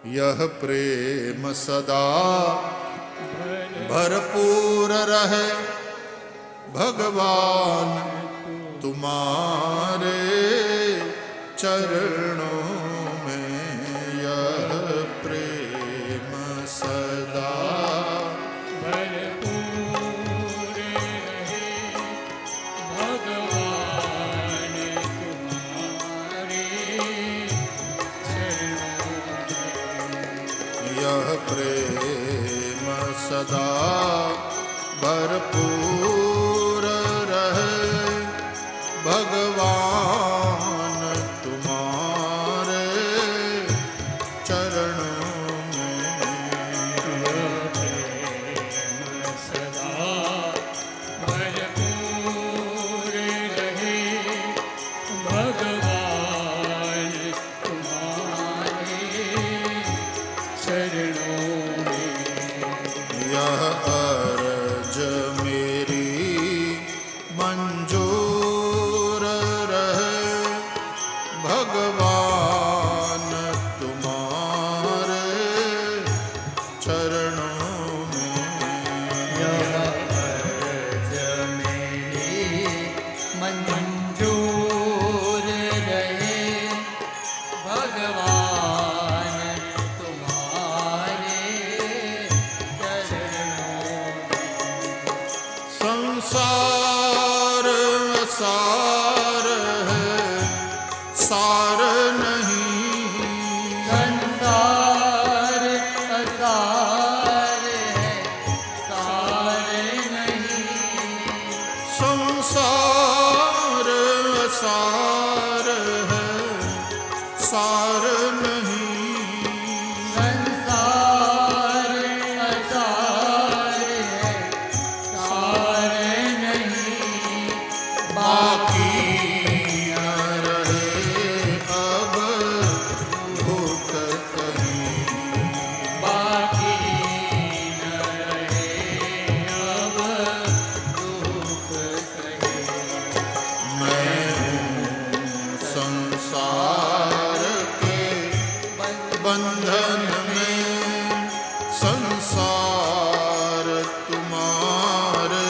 यह प्रेम सदा भरपूर रहे भगवान तुम्हारे चरणों में। यह प्रेम सदा भरपूर रहे भगवान तुम्हारे चरणों में। यह प्रेम सदा भरपूर रहे भगवान तुम्हारे चरणों में। सदा भरपूर रहे भगवान तुम्हारे चरणों में। यह अर्ज मेरी मंजूर रहे भगवान तुम्हारे चरणों में। यह अर्ज मेरी मंजूर रहे भगवान तुम्हारे चरणों में। संसार सार है सार नहीं। संसार असार है सार नहीं। संसार सार है सार नहीं। संसार असार है सार नहीं। बाकी न रहे अब भूख कहीं। बाकी न रहे अब दुख कहीं। मैं हूँ संसार के बंधन में। संसार तुम्हारे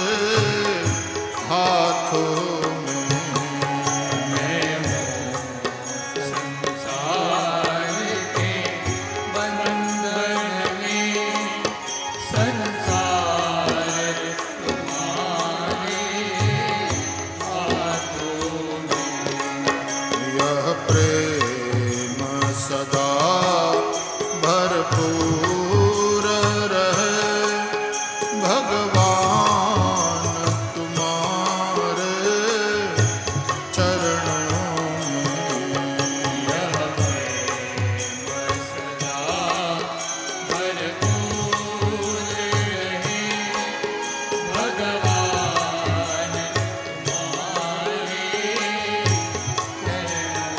हाथों में। मैं हूँ संसार के बंधन में। संसार तुम्हारे हाथों में। यह प्रेम सदा भरपूर रहे भगवान तुम्हारे चरणों में। यह प्रेम सदा भरपूर रहे भगवान तुम्हारे चरणों में।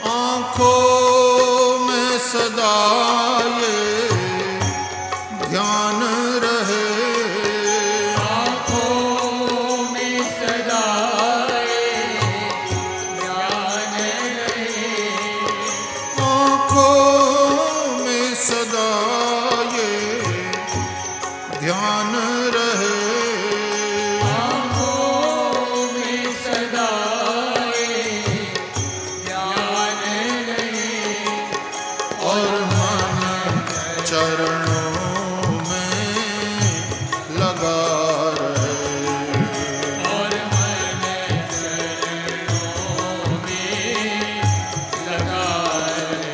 आँखों में सदा ये ध्यान रहे। आँखों में सदा ध्यान रहे। आँखों में सदा ये ध्यान रहे। आँखों में सदा ध्यान रहे। और मन चरणों में लगा रहे। और मन चरणों में लगा रहे।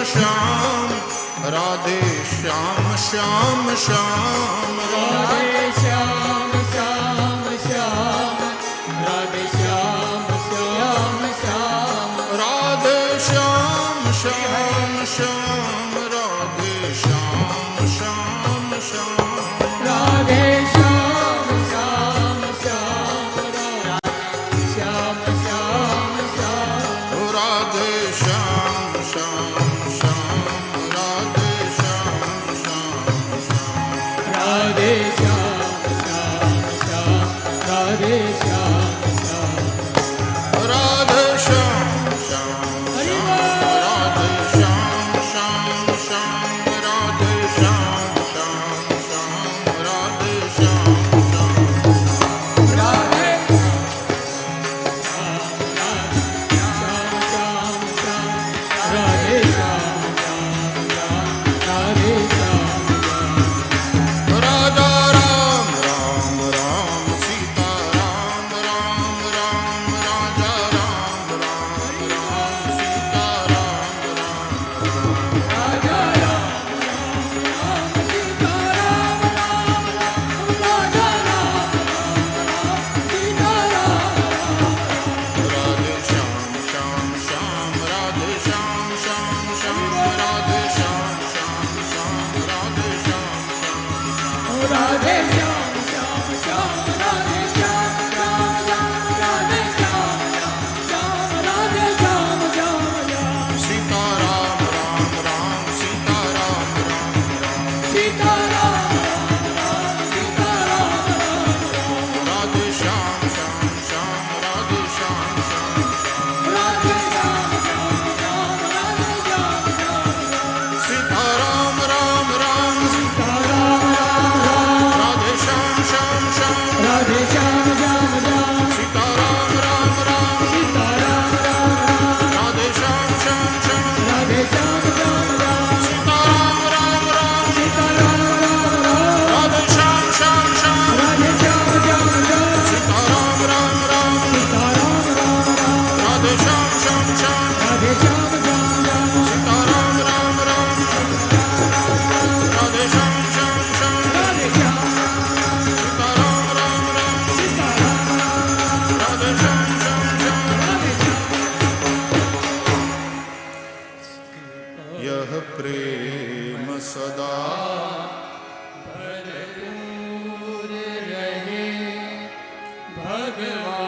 श्याम राधे श्याम श्याम श्याम राधे श्याम श्याम श्याम राधे श्याम श्याम श्याम राधे श्याम श्याम श्याम राधे श्याम श्याम श्याम राधे श्याम श्याम श्याम श्याम श्याम श्याम राधे श्याम श्याम श्याम राधे श्याम श्याम श्याम राधे श्याम श्याम श्याम राधे श्याम श्याम राधे श्याम श्याम श्याम राधे श्याम श्याम श्याम राधे श्याम श्याम श्याम राधे श्याम श्याम राधे श्याम श्याम श्याम राधे श्याम श्याम श्याम राधे श्याम राजा राम राम राम सीता राम राम राम राजा राम राम राम सीता राम राम राजा राम राम सीता राम राम राजा राम राम सीता राम राधे श्याम श्याम श्याम राधे श्याम श्याम श्याम राधे श्याम श्याम श्याम राधे श्याम श्याम श्याम राधे श्याम श्याम श्याम राधे श्याम श्याम श्याम राधे श्याम श्याम राधे श्याम श्याम श्याम सीता राम राम राम सीता राम राम राम सीता राम राम सीता राम राधे श्याम श्याम श्याम राधे श्याम श्याम श्याम राधे श्याम श्याम श्याम राधे श्याम श्याम सीता राम राम राम सीता राम राम राधे श्याम श्याम श्याम राधे श्याम श्याम श्याम सीता राम राम राम सीता राम राम राधे श्याम श्याम श्याम राधे श्याम श्याम श्याम सीता राम राम राम सीता राम राम राधे श्याम श्याम श्याम राधे श्याम श्याम श्याम सीता राम राम राम सीता राम राम राधे श्याम श्याम श्याम राधे श्याम श्याम श्याम सीता राम राम राम राधे श्याम श्याम श्याम राधे श्याम सीता राम राम राम सीता राम राधे श्याम श्याम श्याम राधे श्याम यह प्रेम सदा भरपूर रहे भगवान